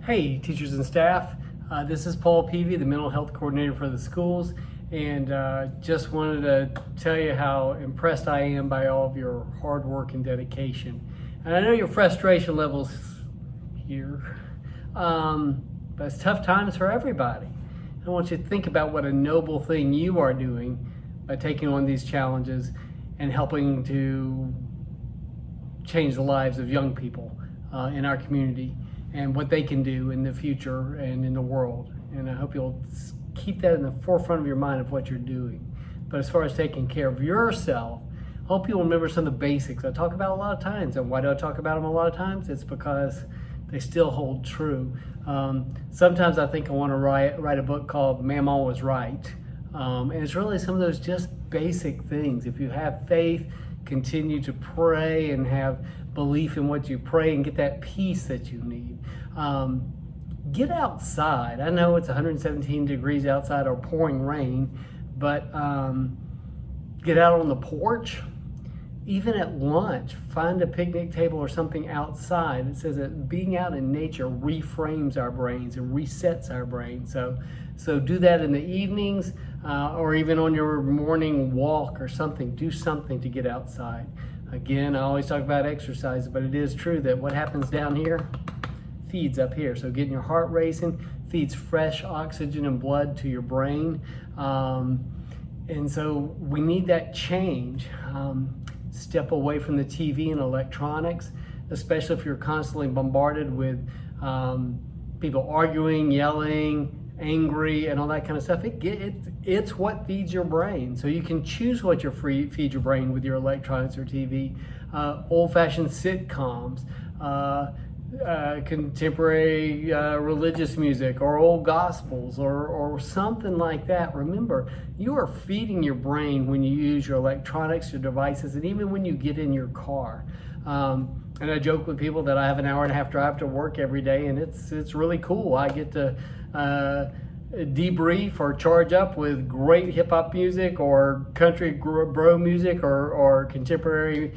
Hey, teachers and staff. This is Paul Peavy, the mental health coordinator for the schools, and just wanted to tell you how impressed I am by all of your hard work and dedication. And I know your frustration levels here, but it's tough times for everybody. I want you to think about what a noble thing you are doing by taking on these challenges and helping to change the lives of young people in our community, and what they can do in the future and in the world. And I hope you'll keep that in the forefront of your mind of what you're doing. But as far as taking care of yourself, I hope you'll remember some of the basics I talk about a lot of times. And why do I talk about them a lot of times? It's because they still hold true. Sometimes I think I want to write a book called Mama Was Right. And it's really some of those just basic things. If you have faith, continue to pray and have belief in what you pray and get that peace that you need. Get outside. I know it's 117 degrees outside or pouring rain, but get out on the porch. Even at lunch, find a picnic table or something outside. It says that being out in nature reframes our brains and resets our brains. So do that in the evenings or even on your morning walk or something. Do something to get outside. Again, I always talk about exercise, but it is true that what happens down here feeds up here. So getting your heart racing feeds fresh oxygen and blood to your brain. And so we need that change. Step away from the TV and electronics, especially if you're constantly bombarded with people arguing, yelling, angry, and all that kind of stuff. It's what feeds your brain. So you can choose what you feed your brain with your electronics or TV. Old-fashioned sitcoms, contemporary religious music, or old gospels, or something like that. Remember, you are feeding your brain when you use your electronics, your devices, and even when you get in your car. And I joke with people that I have an hour and a half drive to work every day, and it's really cool. I get to debrief or charge up with great hip-hop music or country bro music or contemporary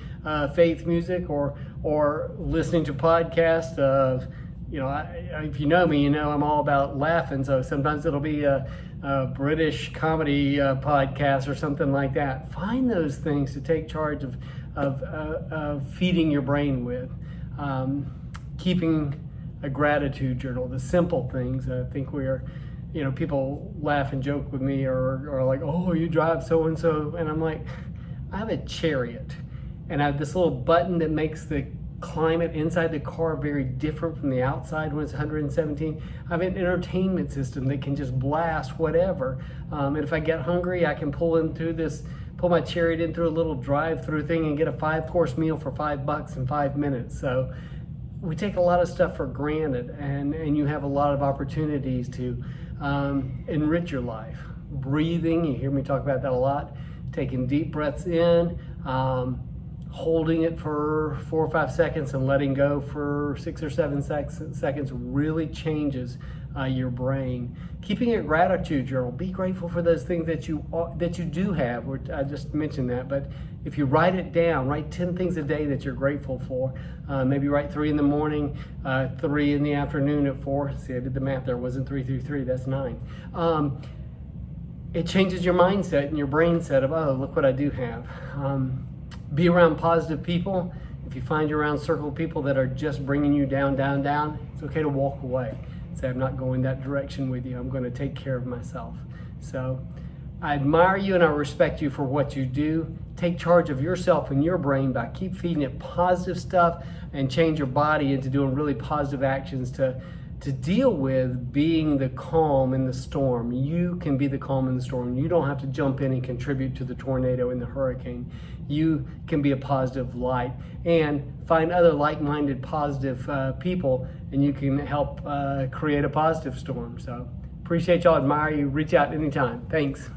faith music or listening to podcasts of, if you know me, you know I'm all about laughing, so sometimes it'll be a British comedy podcast or something like that. Find those things to take charge of feeding your brain with. Keeping a gratitude journal, the simple things. I think people laugh and joke with me or like, oh, you drive so-and-so. And I'm like, I have a Chariot. And I have this little button that makes the climate inside the car very different from the outside when it's 117. I have an entertainment system that can just blast whatever. And if I get hungry, I can pull my Chariot in through a little drive-through thing and get a 5-course meal for $5 in 5 minutes. So we take a lot of stuff for granted, and you have a lot of opportunities to enrich your life. Breathing, you hear me talk about that a lot. Taking deep breaths in, holding it for 4 or 5 seconds and letting go for 6 or 7 seconds really changes your brain. Keeping a gratitude journal. Be grateful for those things that you do have. I just mentioned that, but if you write it down, write 10 things a day that you're grateful for. Maybe write 3 in the morning, 3 in the afternoon at 4. See, I did the math there. It wasn't 3 through 3, that's 9. It changes your mindset and your brain set of, oh, look what I do have. Be around positive people. If you find you're around a circle of people that are just bringing you down, down, down, it's okay to walk away. Say, I'm not going that direction with you. I'm going to take care of myself. So I admire you and I respect you for what you do. Take charge of yourself and your brain by keep feeding it positive stuff and change your body into doing really positive actions to deal with being the calm in the storm. You can be the calm in the storm. You don't have to jump in and contribute to the tornado and the hurricane. You can be a positive light and find other like-minded positive people, and you can help create a positive storm. So appreciate y'all, admire you, reach out anytime. Thanks.